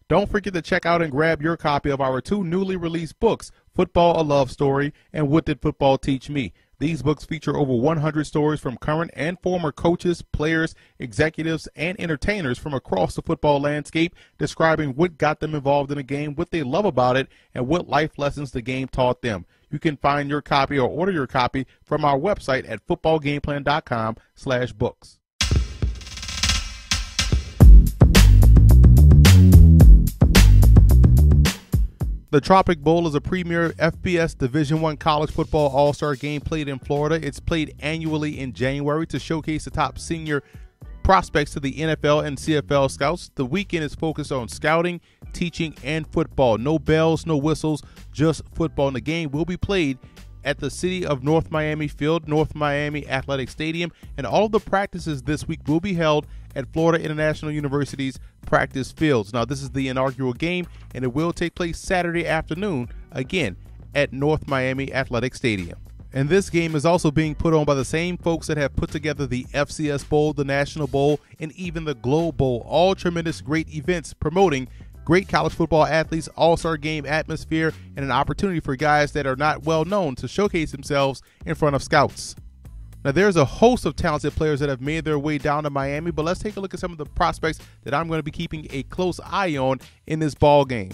Don't forget to check out and grab your copy of our 2 newly released books, Football: A Love Story and What Did Football Teach Me? These books feature over 100 stories from current and former coaches, players, executives, and entertainers from across the football landscape, describing what got them involved in the game, what they love about it, and what life lessons the game taught them. You can find your copy or order your copy from our website at footballgameplan.com/books. The Tropic Bowl is a premier FBS Division I college football all-star game played in Florida. It's played annually in January to showcase the top senior prospects to the NFL and CFL scouts. The weekend is focused on scouting, teaching, and football. No bells, no whistles, just football. And the game will be played at the City of North Miami Field, North Miami Athletic Stadium, and all of the practices this week will be held at Florida International University's practice fields. Now, this is the inaugural game, and it will take place Saturday afternoon, again, at North Miami Athletic Stadium. And this game is also being put on by the same folks that have put together the FCS Bowl, the National Bowl, and even the Globe Bowl. All tremendous great events promoting great college football athletes, all-star game atmosphere, and an opportunity for guys that are not well known to showcase themselves in front of scouts. Now, there's a host of talented players that have made their way down to Miami, but let's take a look at some of the prospects that I'm going to be keeping a close eye on in this ball game.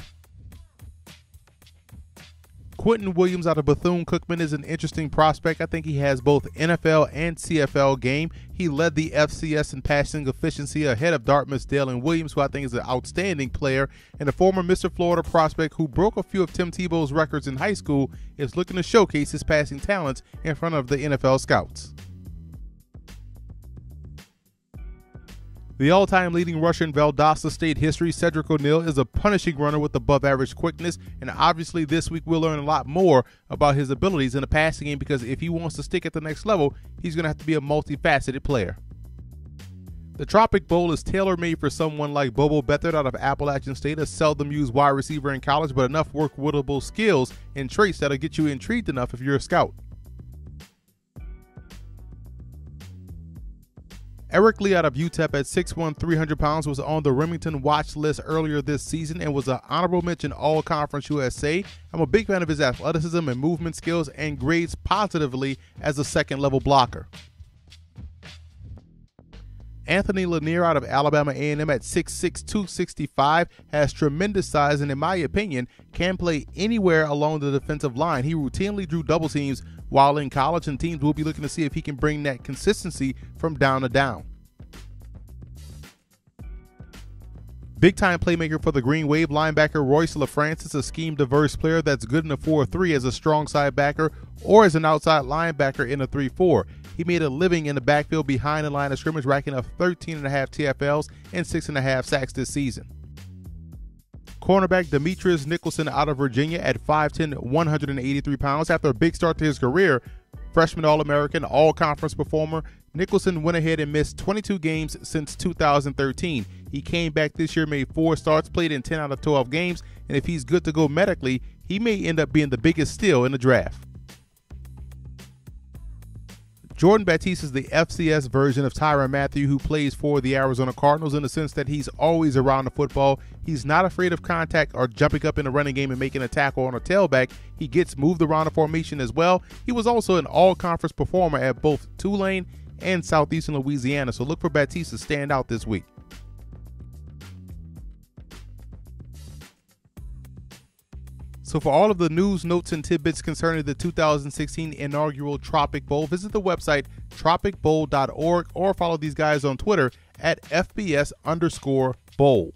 Quentin Williams out of Bethune-Cookman is an interesting prospect. I think he has both NFL and CFL game. He led the FCS in passing efficiency ahead of Dartmouth's Dalen Williams, who I think is an outstanding player, and a former Mr. Florida prospect who broke a few of Tim Tebow's records in high school is looking to showcase his passing talents in front of the NFL scouts. The all-time leading rusher in Valdosta State history, Cedric ONeal, is a punishing runner with above-average quickness, and obviously this week we'll learn a lot more about his abilities in the passing game, because if he wants to stick at the next level, he's going to have to be a multifaceted player. The Tropic Bowl is tailor-made for someone like Bobo Better out of Appalachian State, a seldom-used wide receiver in college, but enough work-wittable skills and traits that'll get you intrigued enough if you're a scout. Eric Lee out of UTEP at 6'1", 300 pounds was on the Remington watch list earlier this season and was an honorable mention All-Conference USA. I'm a big fan of his athleticism and movement skills and grades positively as a second-level blocker. Anthony Lanier out of Alabama A&M at 6'6", 265 has tremendous size and, in my opinion, can play anywhere along the defensive line. He routinely drew double teams while in college, and teams will be looking to see if he can bring that consistency from down to down. Big-time playmaker for the Green Wave, linebacker Royce LaFrancis, a scheme-diverse player that's good in a 4-3 as a strong side backer or as an outside linebacker in a 3-4. He made a living in the backfield behind the line of scrimmage, racking up 13.5 TFLs and 6.5 sacks this season. Cornerback Demetrius Nicholson out of Virginia at 5'10", 183 pounds. After a big start to his career, freshman All-American, All-Conference performer, Nicholson went ahead and missed 22 games since 2013. He came back this year, made 4 starts, played in 10 out of 12 games, and if he's good to go medically, he may end up being the biggest steal in the draft. Jordan Betis is the FCS version of Tyrann Mathieu, who plays for the Arizona Cardinals, in the sense that he's always around the football. He's not afraid of contact or jumping up in the running game and making a tackle on a tailback. He gets moved around the formation as well. He was also an all-conference performer at both Tulane and Southeastern Louisiana, so look for Betis to stand out this week. So for all of the news, notes, and tidbits concerning the 2016 inaugural Tropic Bowl, visit the website tropicbowl.org or follow these guys on Twitter at FBS_bowl.